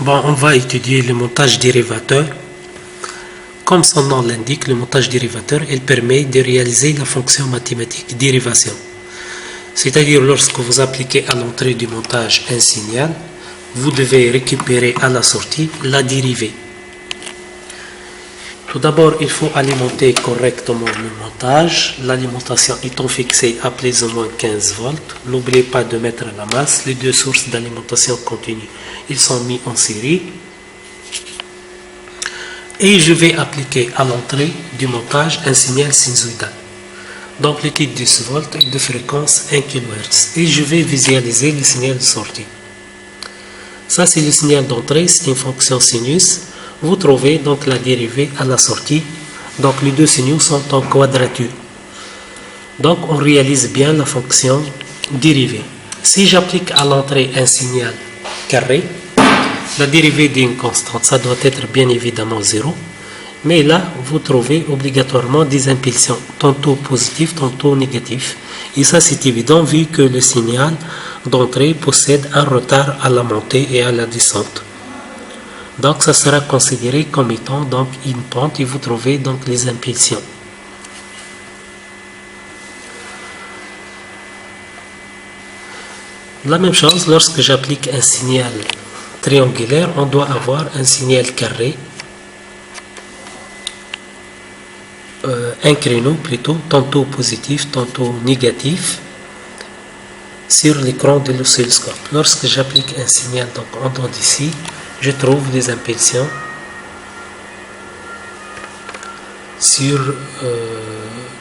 Bon, on va étudier le montage dérivateur. Comme son nom l'indique, le montage dérivateur, il permet de réaliser la fonction mathématique dérivation. C'est-à-dire, lorsque vous appliquez à l'entrée du montage un signal, vous devez récupérer à la sortie la dérivée. Tout d'abord, il faut alimenter correctement le montage. L'alimentation étant fixée à plus ou moins 15 volts. N'oubliez pas de mettre la masse. Les deux sources d'alimentation continue, ils sont mis en série. Et je vais appliquer à l'entrée du montage un signal sinusoïdal. D'amplitude 10 volts et de fréquence 1 kHz. Et je vais visualiser le signal de sortie. Ça, c'est le signal d'entrée, c'est une fonction sinus. Vous trouvez donc la dérivée à la sortie. Donc les deux signaux sont en quadrature. Donc on réalise bien la fonction dérivée. Si j'applique à l'entrée un signal carré, la dérivée d'une constante, ça doit être bien évidemment 0. Mais là, vous trouvez obligatoirement des impulsions, tantôt positives, tantôt négatives. Et ça, c'est évident vu que le signal d'entrée possède un retard à la montée et à la descente. Donc, ça sera considéré comme étant donc une pente et vous trouvez donc les impulsions. La même chose, lorsque j'applique un signal triangulaire, on doit avoir un signal carré, un créneau plutôt, tantôt positif, tantôt négatif, sur l'écran de l'oscilloscope. Lorsque j'applique un signal donc en dehors d'ici, je trouve des impulsions sur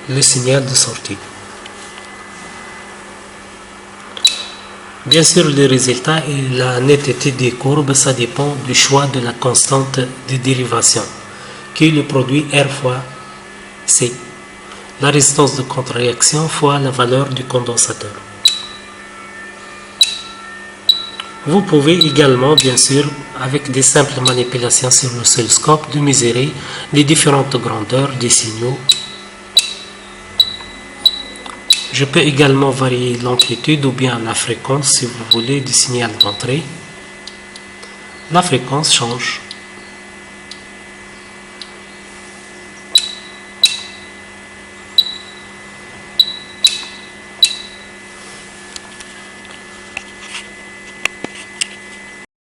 le signal de sortie. Bien sûr, le résultat et la netteté des courbes, ça dépend du choix de la constante de dérivation, qui est le produit R fois C, la résistance de contre-réaction fois la valeur du condensateur. Vous pouvez également, bien sûr, avec des simples manipulations sur l'oscilloscope, de mesurer les différentes grandeurs des signaux. Je peux également varier l'amplitude ou bien la fréquence, si vous voulez, du signal d'entrée. La fréquence change.